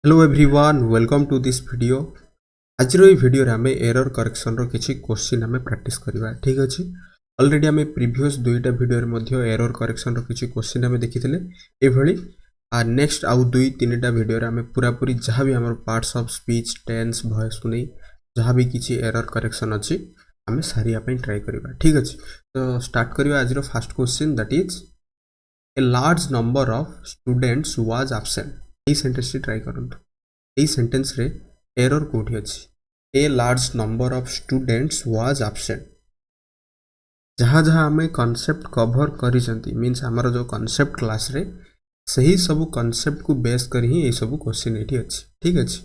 Hello everyone welcome to this video. आज video रे आमे एरर करेक्शन रो किछि क्वेश्चन आमे प्रैक्टिस करबा। ठीक अछि, ऑलरेडी आमे प्रीवियस दुईटा वीडियो रे मध्य एरर करेक्शन रो किछि क्वेश्चन आमे देखिथिले एभली। आ नेक्स्ट आउ दुई तीनटा वीडियो रे आमे पूरा पूरी जहां भी हमर parts of speech tense voice सुनै जहां भी किछि एरर करेक्शन अछि आमे सारिया पे ट्राई करबा। ठीक अछि, तो स्टार्ट करबा आज रो first question that is a large number of students was absent. ए सेंटेंस ट्राई करंतु। ए सेंटेंस रे एरर कोठी अछि? A large number of students was absent. जहाँ जहाँ आमे कॉन्सेप्ट कवर करी जंती मींस हमर जो कॉन्सेप्ट क्लास रे सही सब कॉन्सेप्ट को बेस कर ही ए सब क्वेश्चन एठी अछि। ठीक अछि,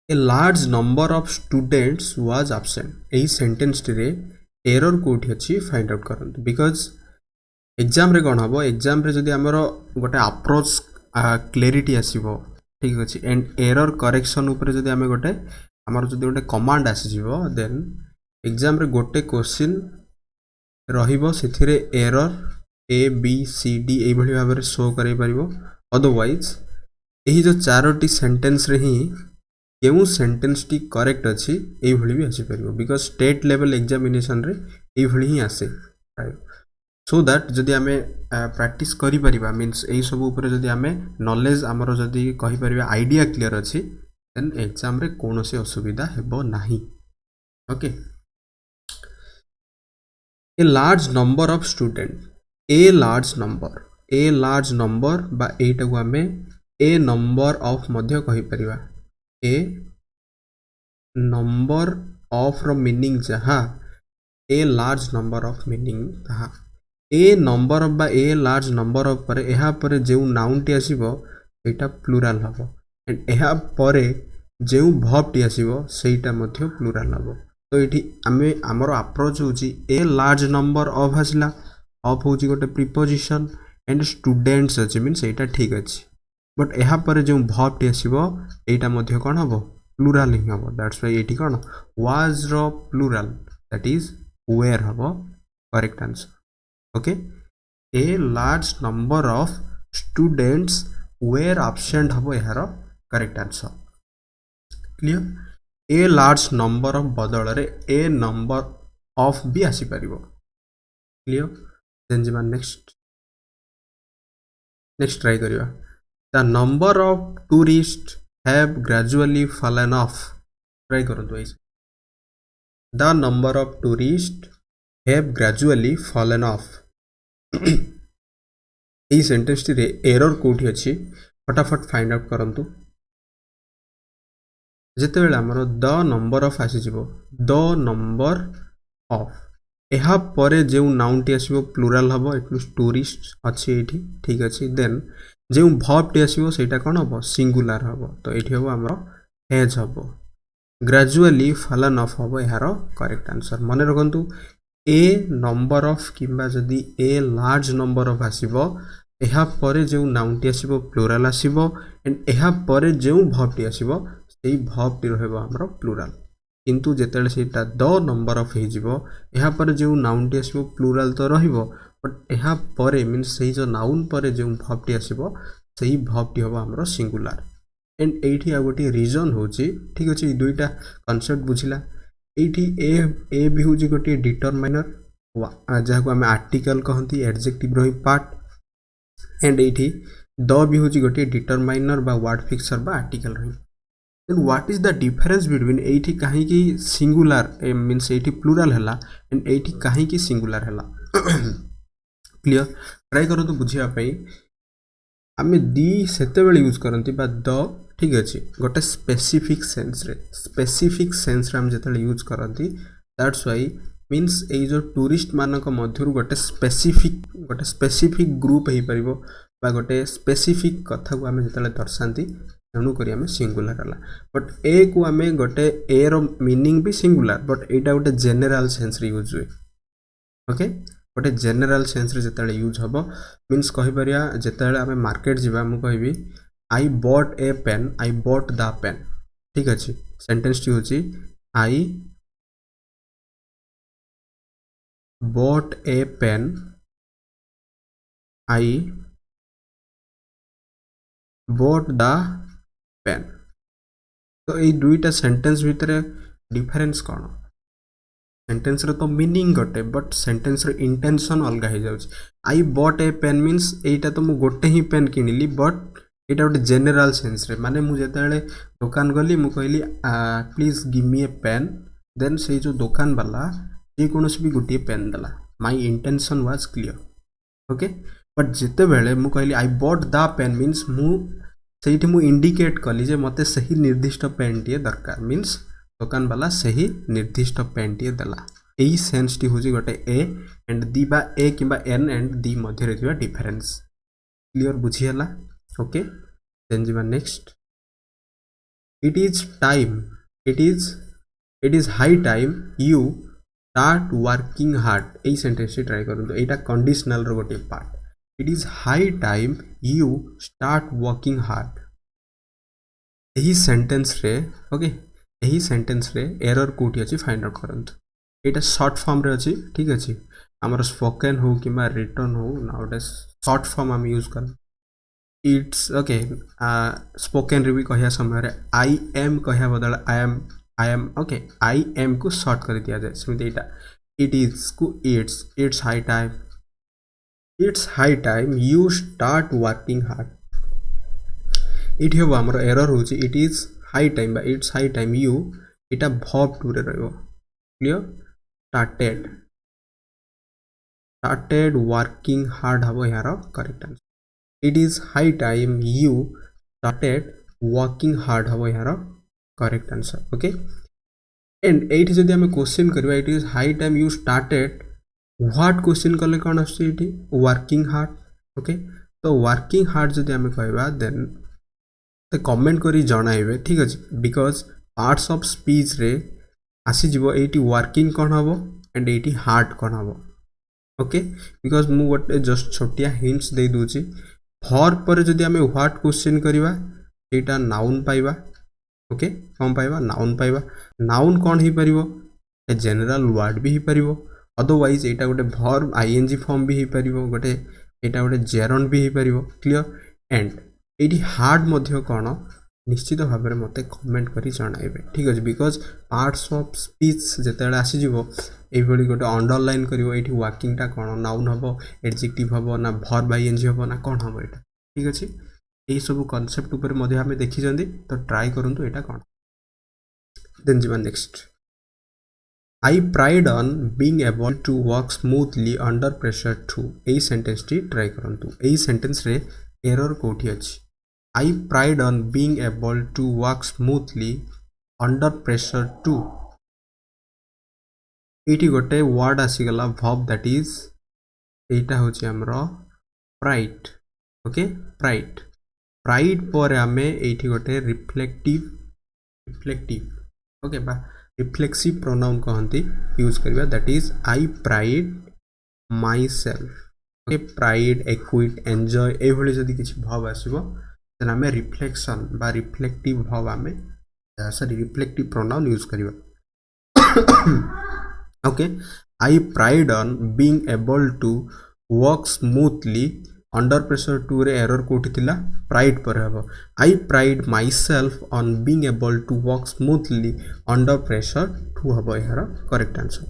a large number of students was absent. ए सेंटेंस रे एरर कोठी अछि फाइंड आउट करंतु। बिकॉज एग्जाम रे कोन हबो, एग्जाम रे जदी हमर गोटे अप्रोच क्लैरिटी आसीबो। ठीक अछि, एंड एरर करेक्शन ऊपर जदी हमें गोटे हमर जदी गोटे कमांड आसी जिवो देन एग्जाम रे गोटे क्वेश्चन रहिबो सेथिरे error A B C D ए भली भाबरे शो करै परिबो। अदरवाइज एही जो चारोटी सेंटेंस रे ही केउ सेंटेंस टी करेक्ट अछि ए भली भी आसी परिबो। बिकॉज स्टेट लेवल एग्जामिनेशन रे ए भली ही आसे। सो दैट जदि आमे प्रैक्टिस करि परिबा मींस एई सब ऊपर जदि आमे नॉलेज हमरो जदि कहि परिबा आइडिया क्लियर अछि देन एग्जाम रे कोनोसी असुविधा हेबो नाही। Okay, A large number of student, A large number बा एटा को आमे ए नंबर ऑफ मध्य कहि परिबा। ए नंबर ऑफ रो मीनिंग जहा ए लार्ज नंबर ऑफ मीनिंग ताहा ए नंबर ऑफ बा ए लार्ज नंबर ऑफ पर एहा पर जेउ नाउन टी आसीबो एटा प्लुरल हबो एंड एहा पर जेउ वर्ब टी आसीबो सेटा मध्य प्लुरल हबो। तो एठी आमे हमर अप्रोच होची ए लार्ज नंबर ऑफ हसला ऑफ होची गोटे प्रीपोजिशन एंड स्टूडेंट्स अछि मींस एटा ठीक अछि। बट एहा पर जेउ वर्ब टी आसीबो एटा मध्य कोन हबो प्लुरल ही हबो। दैट्स व्हाई एठी कोन वाज रो प्लुरल दैट इज वेयर हबो correct answer. Okay, a large number of students were absent हबो एहार correct answer. Clear, a large number of बदल रे a number of भी आसी परिबो। क्लियर, देन जिमा नेक्स्ट ट्राई करिवा। The number of tourist have gradually fallen off. Try करंतु ऐसे the number of tourist have gradually fallen off. এই সেন্টেন্সটি রে এরর কোठी अछि फटाफट फाइंड आउट करंतु। जेते बेला हमर द नंबर ऑफ आसी जिवो द नंबर ऑफ एहा परे जेउ नाउन टी आसीबो प्लुरल हबो इट मींस टूरिस्ट अछि एठी। ठीक अछि, देन जेउ वर्ब टी आसीबो सेटा कोन हबो सिंगुलर हबो। तो एठी हबो हमर हैज हबो। ग्रेजुअली फॉलन ऑफ हबो एहार करेक्ट आंसर। मने रखंतु ए नंबर ऑफ किंबा जदि ए लार्ज नंबर ऑफ आसीबो एहा परे जेउ नाउन टी आसीबो प्लुरल आसीबो एंड एहा परे जेउ वर्ब टी आसीबो सेई वर्ब टी रहबो हमरो प्लुरल। किंतु जेतेले सेटा द नंबर ऑफ हे जिवो एहा परे जेउ नाउन टी आसीबो प्लुरल तो रहिबो बट एहा परे मींस सेई जो नाउन परे जेउ वर्ब टी आसीबो सेई वर्ब टी हबो हमरो सिंगुलर। एंड एठी आ गोटी रीजन होची। ठीक अछि, दुईटा कांसेप्ट बुझिला। एठी ए भी होची गोटी डिटरमाइनर जहा को हमें आर्टिकल कहंती एडजेक्टिव रही पार्ट एंड एठी द भी होची गोटी डिटरमाइनर बा वर्ड फिक्सर बा आर्टिकल रही। Then what is the difference between एठी काहे की सिंगुलर मींस एठी प्लुरल हला एंड एठी काहे की सिंगुलर हला। क्लियर, ट्राई करो तो बुझिया पई आमे दी सेते बेले यूज करंती बा द। ठीक अछि, गोटे स्पेसिफिक सेंस रे हम जेतले यूज करंती दैट्स व्हाई मींस ए जो टूरिस्ट मानक मध्यरु गोटे स्पेसिफिक ग्रुप हे परिबो बा गोटे स्पेसिफिक कथा को हमें जेतले दर्शांती तेणु करी हमें सिंगुलर हला। बट ए को हमें गोटे ए रो मीनिंग भी सिंगुलर बट एटा गोटे जनरल सेंस रे यूज हुए। ओके, गोटे जनरल सेंस रे जेतले यूज हबो मींस कहि परिया जेतले हमें मार्केट जिबा मु कहबी I bought a pen, I bought the pen. ठीक अछि, सेंटेंस टी होची I bought a pen, I bought the pen। तो ये दुईटा सेंटेंस भितर डिफरेंस कौन? सेंटेंस रे तो मीनिंग गोटे बट सेंटेंस रे इंटेंशन अलग हो जाउछ। I bought a pen means एटा तो मु गोटे ही पेन किनिली बट एटा गोटे जनरल सेंस रे माने मु जेतेले दुकान गली मु कहली please give me a pen then से जो दुकान वाला जे कोनोसी भी गोटे पेन दला my intention was clear okay. But जिते बेले मु कहली I bought the pen means मु सेठी मु इंडिकेट कली जे मते सही निर्दिष्ट पेन टी दरकार मीन्स दुकान वाला सही निर्दिष्ट पेन टी देला। यही सेंस टी होजी गोटे ए एंड दी बा ए किबा एन एंड दी मध्य रे थिबा डिफरेंस क्लियर बुझी हला ओके। देन जिबा next it is time it is high time you start working hard. A sentence try करंतु एटा कंडीशनल रो गोटे part. It is high time you start working hard. यही sentence रे okay यही sentence रे error कोठी अछि find out करंतु। एटा short form रे अछि ठीक अछि हमर स्पोकन हो किबा रिटन हो नाउडे शॉर्ट फॉर्म हम यूज कर इट्स ओके। स्पोकन रे भी कहया समय रे आई एम कहया बदल I am okay I am को शॉर्ट कर दिया जाए सेमिति एटा इट इज को it's high time you start working hard. It हेबो हमर एरर होछि इट इज हाई टाइम बा इट्स हाई टाइम यू इटा वर्ब टू रे रहइबो क्लियर। स्टार्टेड वर्किंग हार्ड हबो यार correct answer. It is high time you started working hard हबो यार करेक्ट आंसर ओके। एंड एट जदि हमें क्वेश्चन करबा it is high time you started what question कले कोन आछि इटी वर्किंग हार्ड ओके। तो वर्किंग हार्ड जदि हमें कहबा देन तो कमेंट करी जणाइबे ठीक अछि बिकॉज पार्ट्स ऑफ स्पीच रे आसी जीवो एटी वर्किंग कोन हबो एंड एटी हार्ड कोन हबो ओके। बिकॉज मु गोटे जस्ट छोटिया हिंट्स दे दूची फॉर पर जदि हमें व्हाट क्वेश्चन करबा एटा नाउन पाइबा ओके कौन पाइबा नाउन पाइबा। नाउन कौन ही परिबो ए जनरल वर्ड भी ही परिबो अदरवाइज एटा गोटे वर्ब आईएनजी फॉर्म भी ही परिबो गोटे एटा गोटे जेरंड भी ही परिबो क्लियर। एंड एटी हार्ड मध्य कौन निश्चित भाव में मते कमेंट करी जणाइबे ठीक अछि बिकॉज पार्ट्स ऑफ स्पीच जेतेले आसी जीवो एभली गोटे अंडरलाइन करिवो एटी वर्किंग टा कौन नाउन हबो एडजेक्टिव हबो ना वर्ब आईएनजी हबो ना कौन हबो एटा ठीक अछि। एही सब कांसेप्ट ऊपर मध्य हमें देखि जंदी तो ट्राई करंतु एटा कौन। देन जीवन next I pride on being able to work smoothly under pressure too. एही सेंटेंस टी ट्राई करंतु। एही सेंटेंस रे एरर कोठी अछि I pride on being able to work smoothly under pressure too। Eighty गोटे वर्ड आसीगला verb that is एटा होची हमरो pride ओके प्राइड पर आमे एटी गोटे रिफ्लेक्टिव ओके बा रिफ्लेक्सिव प्रोनाउन कहंती यूज करबा that is I pride myself ओके। प्राइड एक्विट एन्जॉय एभली जदि किछि भाव आसीबो then आमे रिफ्लेक्शन बा रिफ्लेक्टिव भाव आमे सॉरी रिफ्लेक्टिव प्रोनाउन यूज करिबा okay. I pride on being able to work smoothly under pressure to रे एरर कोठी थिला प्राइड पर हबो I pride myself on being able to work smoothly under pressure to हबो यार correct answer.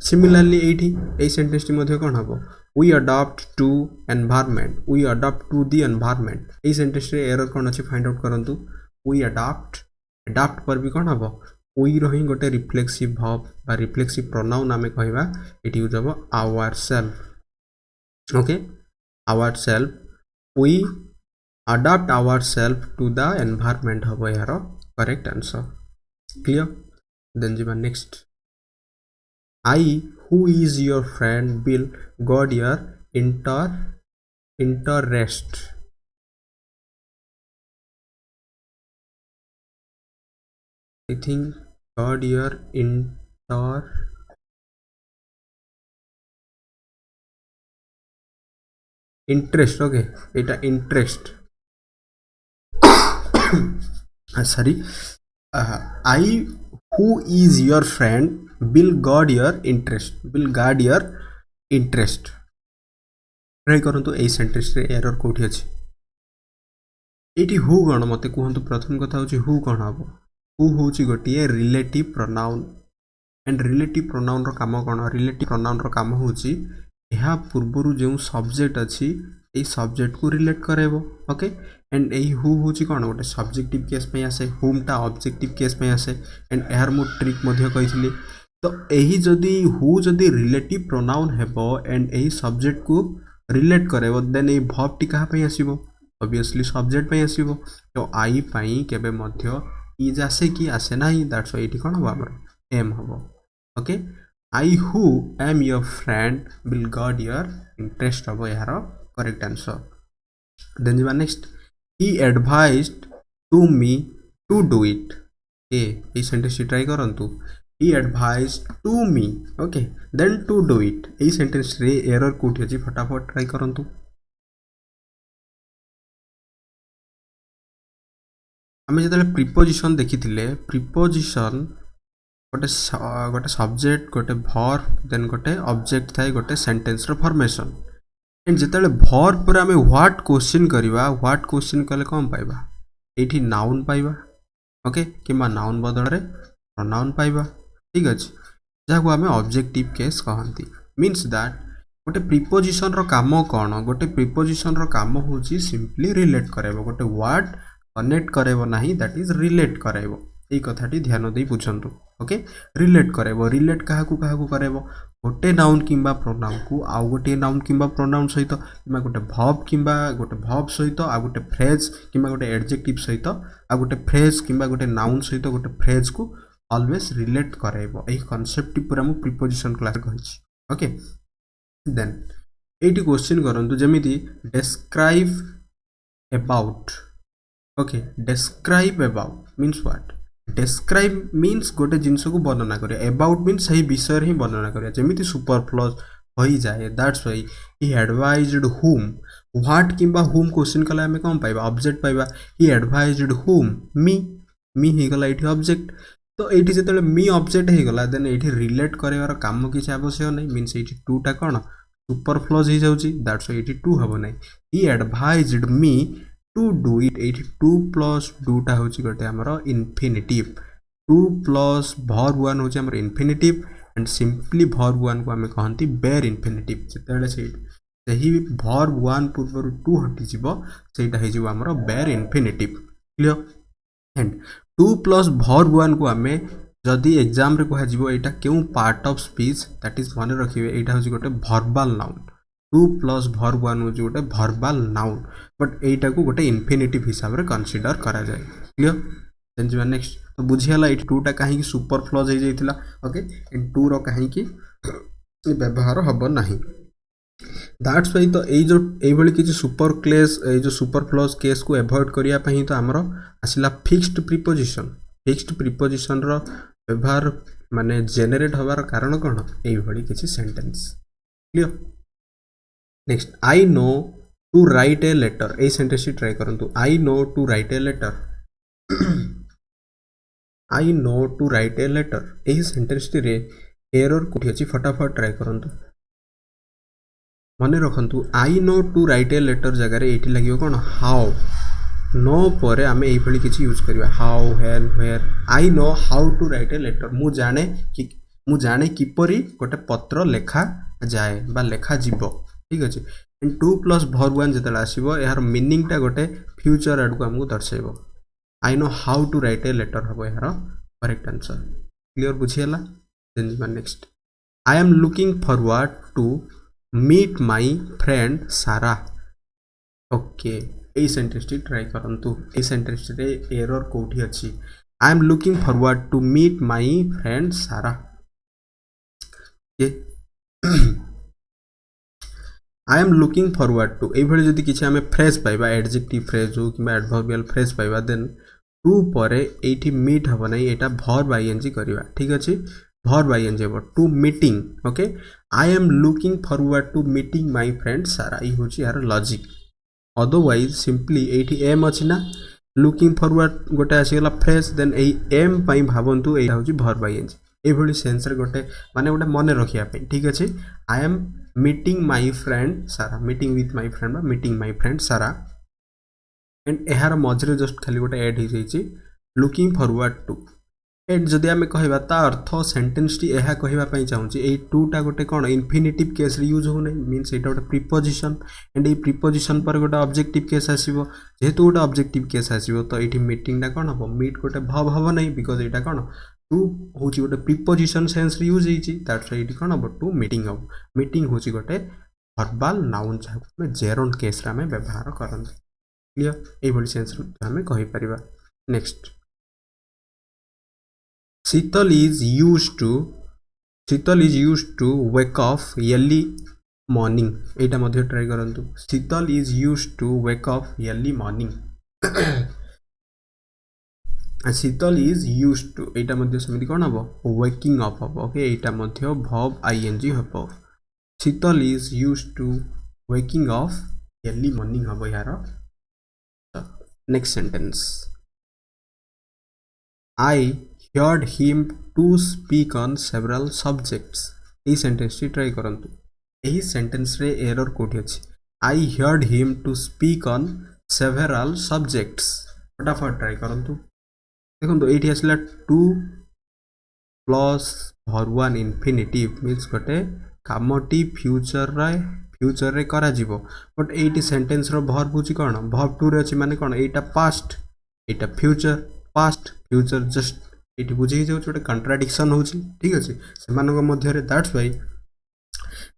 Similarly एठी a sentence T मध्ये कोन हबो we adopt to environment we adopt to the environment। A sentence रे error कोन अछि find out करंतु we adopt पर भी कोन हबो we रही गोटे रिफ्लेक्सिव वर्ब बा रिफ्लेक्सिव प्रोनाउन आमे कहबा इट यूज हबो ourself okay ourself we adapt ourself to the environment हबो यार करेक्ट आंसर क्लियर। देन जीवा next I who is your friend will guard your interest। I think guard your interest okay eta interest sorry I who is your friend will guard your interest try करंतु ए sentence रे error कोठी अछि eighty who कौन मत कहतु प्रथम कथा हूँ हु कौन हम हु हूँ गोटे relative pronoun and relative pronoun रो काम कौन रिलेटिव प्रोनाउन रो काम हूँ यह पूर्वर जो सब्जेक्ट अच्छी ये सब्जेक्ट को रिलेट करेब ओके एंड यही हु हूँ कौन गोटे सब्जेक्टिव केस में आसे हुमटा ऑब्जेक्टिव केस में आसे एंड यार मु ट्रिक कही तो यही जदि हु जदि रिलेटिव प्रोनाउन हेबो एंड यही सब्जेक्ट को रिलेट करेब देन ये भर्ब टी कहाँ पे आसीबो ऑब्वियसली सब्जेक्ट पे आसीबो तो आई पाई केबे मध्य इज आसे कि आसे नाही दैट्स व्हाई एटी कोन हो हमर एम हबो okay I who am your friend will guard your interest हबो यार करेक्ट आंसर देन जीवा next he advised to me to do it ए सेंटेंस ट्राई करंतु he advised to me okay then to do it এই sentence রে error কোठी अछि फटाफट try करंतु आमे जतले प्रीपोजिशन देखिथिले प्रीपोजिशन गोटे गोटे सब्जेक्ट गोटे वर्ब देन गोटे ऑब्जेक्ट थाए गोटे सेंटेंस रो फॉर्मेशन एंड जतले वर्ब पर आमे व्हाट क्वेश्चन करबा व्हाट क्वेश्चन कले कोन पाइबा एठी नाउन पाइबा ओके किमा नाउन बदल रे प्रोनाउन पाइबा ठीक अच्छे जहाँ आम ऑब्जेक्टिव केस कहती मीन्स दैट गोटे प्रीपोजिशन रो काम कौन गोटे प्रीपोजिशन रो काम हूँ सिंपली रिलेट करेबो गोटे वर्ड कनेक्ट करेबो नहीं दैट इज रिलेट करेबो यही कथाटी ध्यान दे बुझंतु ओके रिलेट करेबो रिलेट काहाकू काहाकू करेबो गोटे नाउन किंबा प्रोनाउन को आउ गोटे नाउन किंबा प्रोनाउन सहित किंबा गोटे वर्ब किंबा गोटे वर्ब सहित आ गोटे फ्रेज किंबा गोटे एडजेक्टिव सहित आ गोटे फ्रेज किंबा गोटे नाउन सहित गोटे फ्रेज को ऑलवेज रिलेट करेबो एही कांसेप्ट पूरा मु प्रीपोजिशन क्लास कहिछि ओके देन एटी क्वेश्चन करंतु जेमिति describe about okay describe about means what describe means गोटे जिंस को वर्णना करे अबाउट मींस सही विषय ही वर्णना करे जेमिति सुपरफ्लूस होई जाए दैट्स व्हाई ही एडवाइज्ड हुम व्हाट किंबा हुम क्वेश्चन कला हमें कौन पाइबा ऑब्जेक्ट पाइबा ही एडवाइज्ड हुम मी ही गला एठी ऑब्जेक्ट तो ये जो मी ऑब्जेक्ट हो गला देन ये रिलेट करार काम किसी आवश्यक नहीं मीन्स ये टूटा कौन सुपरफ्लूस हो जाऊँगी दैट्स ये टू हम ना he advised me to do it ये टू प्लस डूटा हूँ गोटे आमर infinitive to plus verb one हूँ आम infinitive and simply verb one को आम कहती बेर इनफिनिटिव जिते ही भर्ब वन पूर्व टू हटिजी से आमर bare infinitive clear and to plus verb one को आम जदि एग्जाम रे कह यहाँ क्यों part of speech that is मन रखिए यहाँ हूँ गोटे भर्बाल noun to plus verb one हूँ गोटे भर्बाल नाउन बट यहाँ को गोटे इनफिनिटिव हिसाब से कनसीडर करा जाए क्लियर देन जी नेक्स्ट तो बुझीगला ये टूटा कहीं सुपरफ्लूस हो जाता ओके एंड टू रो कहीं व्यवहार हम ना दैट्स वाई तो ये किसी सुपर क्लेस जो सुपरफ्लूस केस को एवॉइड करने तो आमर आसला फिक्स्ड प्रीपोजिशन रो व्यवहार माने जेनेरेट होवार कारण कौन ये किसी sentence clear next I know to write a letter ये सेंटेंस ट्राई करंतु I know to write a letter I know to write a letter यही सेंटेंस रे एरर कोठी अछि फटाफट ट्राई करंतु मन रखु I know to write a letter जगह ये लगे कौन हाउ नो पर आम ये किसी यूज करवा how when where I know how to write a letter मु जाने किपरि गोटे पत्र लेखा जाए बा लेखा जीव ठीक अच्छे and to plus verb one जो आसो यार मीनिंगटा गोटे फ्यूचर आड़ को आमको दर्शाइब I know how to write a letter हम यार करेक्ट आंसर क्लियर बुझीगला then next I am looking forward to meet my friend Sara okay ये सेंटेंस ट्राई करंतु ये सेंटेंस रे एरर कोठी अछि I am looking forward to meet my friend Sara I am looking forward to ये जदि किसी आम फ्रेज पाइबा एडजेक्टिव फ्रेज हो कि एडवर्बियल फ्रेज पाइबा देन टू पर ये मीट हम ना यहाँ भर्ब आईएनजी करवा ठीक अच्छे भर्ब आईएनजी हम to meeting okay I am looking forward to meeting my friend Sara ये हूँ यार लॉजिक अदरवाइज सिंपली ये एम अच्छी ना लुकिंग फॉरवर्ड गोटे आसीगला फ्रेज देन एम पाई भावतु यहाँ हूँ भर्ब आईएनजी ये सेन्स गोटे माने गोटे मन रखापी ठीक अच्छे I am meeting my friend Sara meeting with my friend meeting my friend Sara and यार मझे जस्ट खाली गोटे एड हो जाइए लुकिंग फॉरवर्ड टू एड जदि आम कहवा ता अर्थ सेंटेंस टी यह कहवाई चाहूँगी ये टूटा गोटे कौन इनफिनिटिव केस यूज हो ना मीन्स यहाँ गोटे प्रिपोजिशन एंड ये प्रिपोजिशन पर गोटे ऑब्जेक्टिव केस आसो जेहेतु गोटे ऑब्जेक्टिव केस आसो तो ये मीटिंगटा कौन हम मीट गोटे भव हम ना बिकज यहाँ कौन टू हूँ गोटे प्रिपोजिशन सेन्स यूज होती कौन हम टू मीटिंग हम मीटिंग हूँ गोटे वर्बाल नाउन जहाँ जेरोन केस आम व्यवहार करते क्लियर ये सेन्स आम कहीपर नेक्स्ट शीतल is used to wake up early morning Etah Madhya try करंतु शीतल is used to wake up early morning Sheetal is used to एटा मध्य समिति कोन हबो waking up हबो ओके एटा मध्य verb ing हबो शीतल is used to waking up early morning हबो यार next sentence I heard him to speak on several subjects यही sentence try करंतु यही sentence रे एरर कोठी अछि I heard him to speak on several subjects फटाफट ट्राई करंतु देखंतु एठी आसला two plus verb one infinitive means गोटे कामटी फ्यूचर रे करा जिवो बट एठी सेंटेंस रो verb होची कोन verb टू रे अछि माने कोन एटा पास्ट एटा फ्यूचर पास्ट फ्यूचर जस्ट ये बुझे गोटे कंट्राडिक्शन हो ठीक अच्छे से दैट्स वाई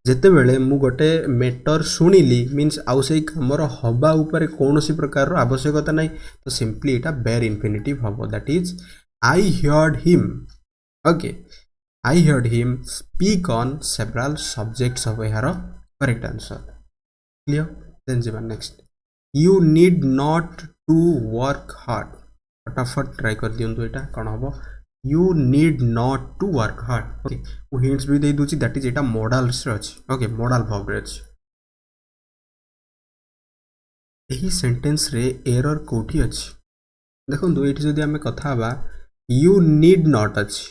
जिते बेले मु गोटे मैटर शुणिली मीन्स आउ से कमर हवा ऊपर कौन सी प्रकार आवश्यकता नहीं तो सिंपली इटा बेर इनफिनिटिव हम that is I heard him okay I heard him speak on several subjects of यार करेक्ट आंसर क्लियर देन जीवन next you need not to work hard फटाफट ट्राई कर दिंतु यहाँ कौन हम you need not to work hard okay वो hints भी दे दूची दैट इज एटा मॉडल्स रे अछि ओके मॉडल वर्ब रे अछि एही सेंटेंस रे एरर कोठी अछि देखंतु एठी जदी हमें कथा हबा यू नीड नॉट अछि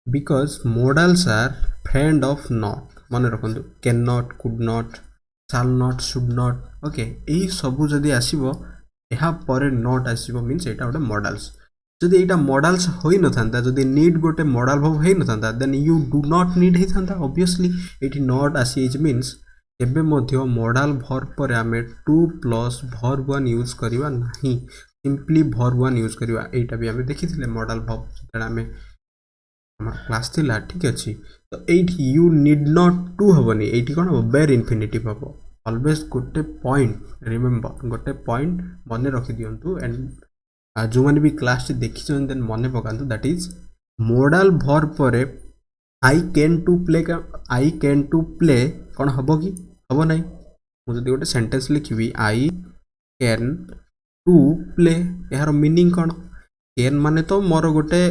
because modals are friend of not मन रखंतु can not could not shall not should not okay एही सबु जदी आसीबो एहा परे नॉट आसीबो मींस एटा गोटे मॉडल्स जदि एटा मॉडल्स होई न थांता जदि नीड गोटे मॉडल वर्ब होई न थांता then you do not need ही थांता ऑब्वियसली एठी नॉट आसी इज मींस एबे मध्य मॉडल वर्ब पर आमे to plus verb one use करबा नाही सिंपली वर्ब वन यूज करबा एटा भी आमे देखिथिले मॉडल वर्ब जेटा आमे हमर क्लास थिला ठीक अछि तो एठी यू नीड नॉट टू हबनी एठी कोन हो बेर इनफिनिटिव हबो ऑलवेज गोटे पॉइंट रिमेंबर गोटे पॉइंट मन रखि दियंतु एंड जो मैंने भी क्लास देखी देन मन पकातु दैट इज मॉडल वर्ब पर आई कैन टू प्ले कौन हम कि हम ना मुझे गोटे सेंटेंस लिखी आई कैन टू प्ले यार मीनिंग कौन कैन माने तो मोर गोटे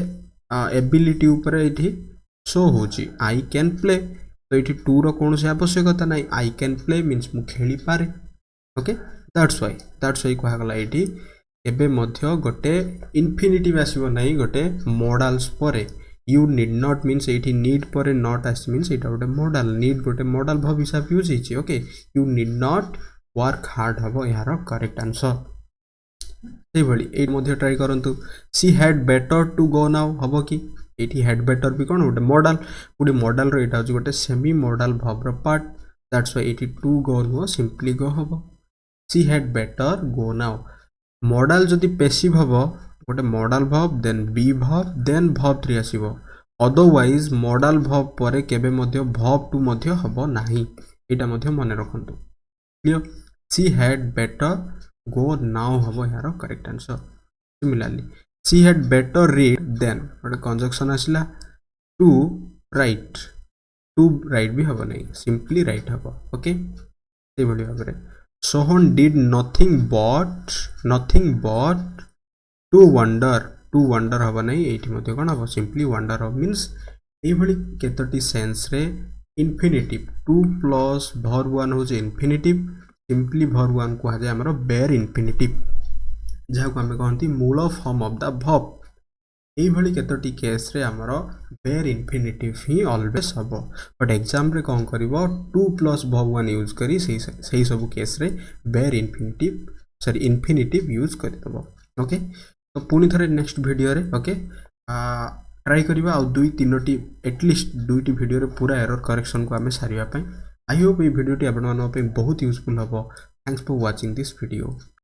एबिलिटी ऊपर ये शो हो आई कैन प्ले तो ये टू रो कौन से आवश्यकता ना आई कैन प्ले मीन्स मु खेली पारे ओके दैट्स वाई कहगला ये एबे मध्य गोटे इनफिनिटिव आसीबो नाही गोटे मॉडल्स परे यू नीड नॉट मीन्स एठी नीड परे नॉट आस मीन्स एटा गोटे मॉडल नीड गोटे मॉडल भव हिसाब यूज हिची okay you need not work hard हबो यार करेक्ट आंसर सेही भली ए मध्य ट्राई करंतु she had better to go now हबो कि एठी हैड बेटर भी कोन गोटे मॉडल रो एटा होची गोटे सेमी मॉडल भव रो पार्ट दैट्स व्हाई एठी to go no simply go हबो she had better go now modal जदि पैसिव हबो गोटे modal verb then be verb then verb 3 आसीबो अदरवाइज मॉडल वर्ब परे केबे मध्य वर्ब 2 मध्य हबो नाही एटा मध्य मन रखंतु clear she had better go now हबो यार correct answer similarly she had better read then गोटे कंजक्शन आसिला टू राइट भी हबो नाही सिंपली राइट हबो ओके से बडी भाबरे Sohan did nothing but to wonder हबा नहीं एठी मध्ये कोन हबो सिंपली वंडर हब मींस ए भली केतटी सेंस रे infinitive to plus verb one हो जे इनफिनिटिव सिंपली verb one को हाजे हमरो बेर इनफिनिटिव जहा को हमें कहंती मूल फॉर्म ऑफ द verb ए भली केतटी केस रे हमरो बेर इनफिनिटिव ही ऑलवेज हबो बट एग्जाम रे कोन करबो 2 प्लस verb one यूज करी सही सब केस रे बेर इनफिनिटिव सॉरी इन्फिनिटिव यूज करदेव ओके। तो पुणी थे नेक्स्ट वीडियो रे ओके ट्राई करवा आ दुई तीनोटी एटलिस्ट दुईटी वीडियो पूरा एरर करेक्शन को आम सारिया आई होप ये वीडियोटी आप बहुत यूजफुल हम। Thanks for watching this video.